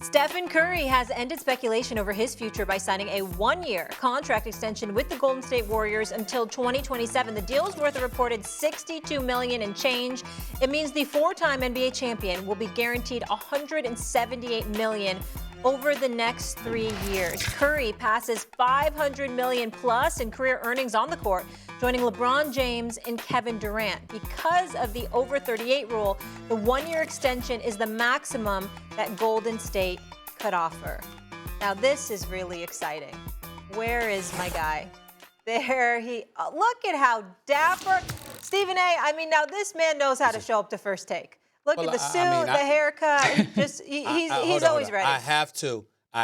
Stephen Curry has ended speculation over his future by signing a one-year contract extension with the Golden State Warriors until 2027. The deal is worth a reported $62 million and change. It means the four-time NBA champion will be guaranteed $178 million over the next 3 years. Curry passes $500 million plus in career earnings on the court, joining LeBron James and Kevin Durant. Because of the over 38 rule, the one-year extension is the maximum that Golden State could offer. Now this is really exciting. Where is my guy? There look at how dapper. Stephen A., I mean, now this man knows how to show up to First Take. Look at the suit, the haircut. He's always ready. I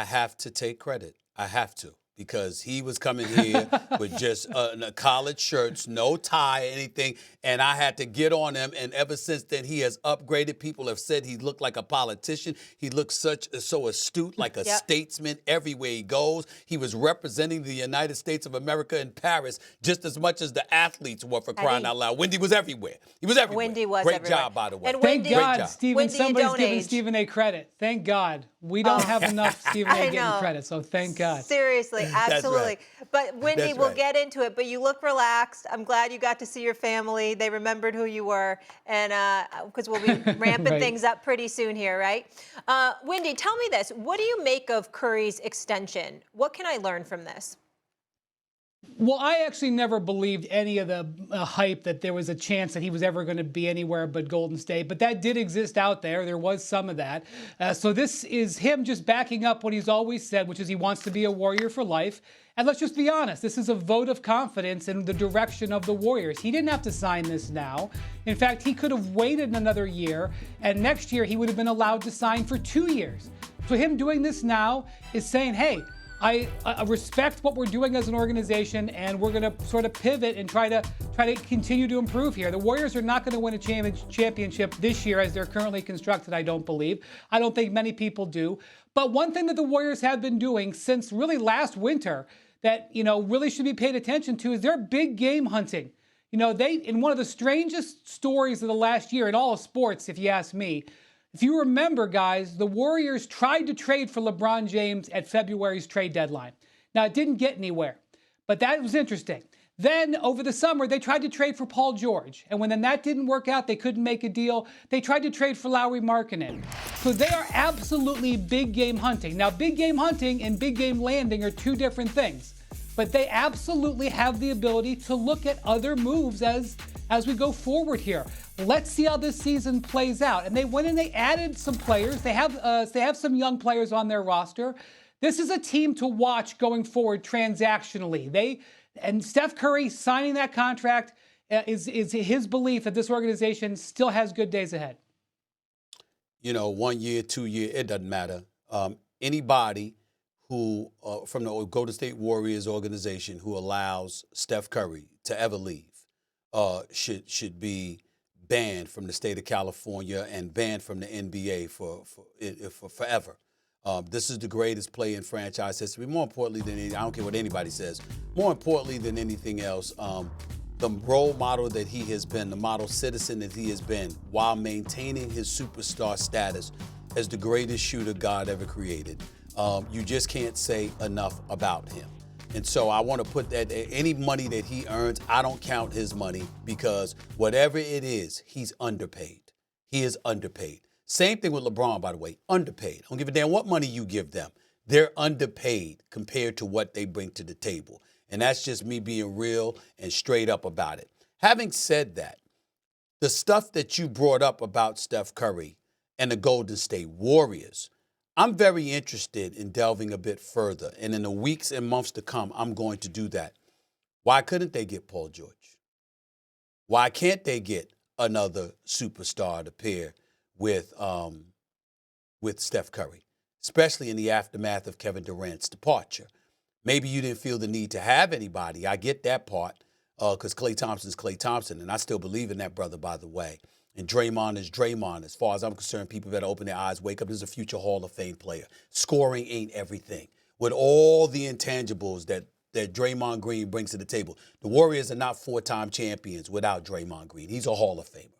have to take credit. I have to. Because he was coming here with just college shirts, no tie, anything, and I had to get on him. And ever since then, he has upgraded. People have said he looked like a politician. He looks so astute, like a statesman everywhere he goes. He was representing the United States of America in Paris just as much as the athletes were, for crying out loud. Wendy was everywhere. He was everywhere. Wendy was Great everywhere. job, by the way. And Thank God, Stephen, somebody's giving Stephen A. credit. Thank God. We don't have enough Stephen A. getting credit, so thank God. Seriously, absolutely. Right. But Wendy, we'll get into it. But you look relaxed. I'm glad you got to see your family. They remembered who you were, and because we'll be ramping things up pretty soon here, right? Wendy, tell me this. What do you make of Curry's extension? What can I learn from this? Well, I actually never believed any of the hype that there was a chance that he was ever going to be anywhere but Golden State. But that did exist out there. There was some of that. So this is him just backing up what he's always said, which is he wants to be a Warrior for life. And let's just be honest, this is a vote of confidence in the direction of the Warriors. He didn't have to sign this now. In fact, he could have waited another year, and next year he would have been allowed to sign for 2 years. So him doing this now is saying, hey, I respect what we're doing as an organization, and we're going to sort of pivot and try to continue to improve here. The Warriors are not going to win a championship this year as they're currently constructed, I don't believe. I don't think many people do. But one thing that the Warriors have been doing since really last winter that, really should be paid attention to is their big game hunting. They, in one of the strangest stories of the last year in all of sports, if you ask me, if you remember, guys, the Warriors tried to trade for LeBron James at February's trade deadline. Now, it didn't get anywhere, but that was interesting. Then, over the summer, they tried to trade for Paul George. And when that didn't work out, they couldn't make a deal. They tried to trade for Lauri Markkanen. So they are absolutely big game hunting. Now, big game hunting and big game landing are two different things. But they absolutely have the ability to look at other moves as we go forward here. Let's see how this season plays out. And they went and they added some players. They have some young players on their roster. This is a team to watch going forward transactionally. And Steph Curry signing that contract is his belief that this organization still has good days ahead. 1 year, 2 year, it doesn't matter. Anybody who from the Golden State Warriors organization who allows Steph Curry to ever leave should be banned from the state of California and banned from the NBA for forever. This is the greatest play in franchise history. More importantly than I don't care what anybody says. More importantly than anything else, the role model that he has been, the model citizen that he has been, while maintaining his superstar status as the greatest shooter God ever created. You just can't say enough about him. And so I want to put that, any money that he earns, I don't count his money because whatever it is, he's underpaid. He is underpaid. Same thing with LeBron, by the way, underpaid. I don't give a damn what money you give them. They're underpaid compared to what they bring to the table. And that's just me being real and straight up about it. Having said that, the stuff that you brought up about Steph Curry and the Golden State Warriors, I'm very interested in delving a bit further. And in the weeks and months to come, I'm going to do that. Why couldn't they get Paul George? Why can't they get another superstar to pair with Steph Curry, especially in the aftermath of Kevin Durant's departure? Maybe you didn't feel the need to have anybody. I get that part because Klay Thompson's Klay Thompson, and I still believe in that brother, by the way. And Draymond is Draymond. As far as I'm concerned, people better open their eyes, wake up. There's a future Hall of Fame player. Scoring ain't everything. With all the intangibles that Draymond Green brings to the table, the Warriors are not four-time champions without Draymond Green. He's a Hall of Famer.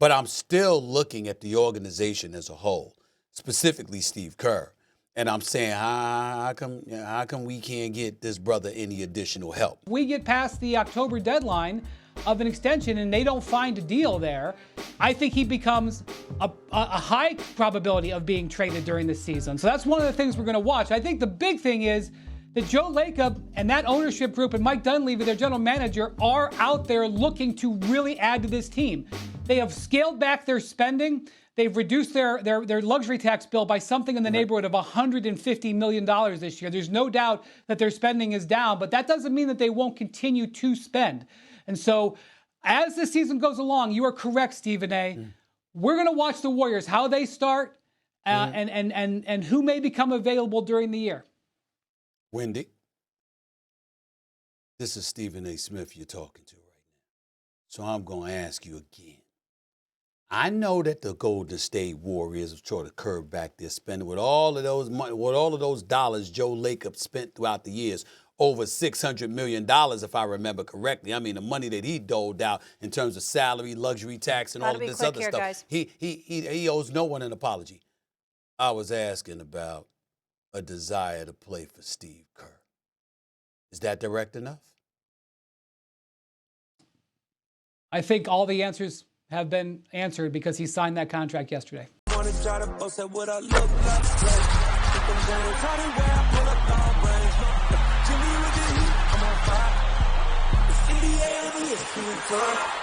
But I'm still looking at the organization as a whole. specifically Steve Kerr. And I'm saying, how come we can't get this brother any additional help? We get past the October deadline of an extension and they don't find a deal there, I think he becomes a high probability of being traded during the season. So that's one of the things we're going to watch. I think the big thing is that Joe Lacob and that ownership group and Mike Dunleavy, their general manager, are out there looking to really add to this team. They have scaled back their spending. They've reduced their luxury tax bill by something in the neighborhood of $150 million this year. There's no doubt that their spending is down, but that doesn't mean that they won't continue to spend. And so as the season goes along, you are correct, Stephen A. We're going to watch the Warriors, how they start and who may become available during the year. Wendy, this is Stephen A. Smith you're talking to right now. So I'm going to ask you again. I know that the Golden State Warriors have tried to curb back their spending with all of those money, with all of those dollars Joe Lacob spent throughout the years, over $600 million, if I remember correctly. I mean, the money that he doled out in terms of salary, luxury tax, and all of this other stuff. Guys. He owes no one an apology. I was asking about a desire to play for Steve Kerr. Is that direct enough? I think all the answers have been answered because he signed that contract yesterday. I'm on fire.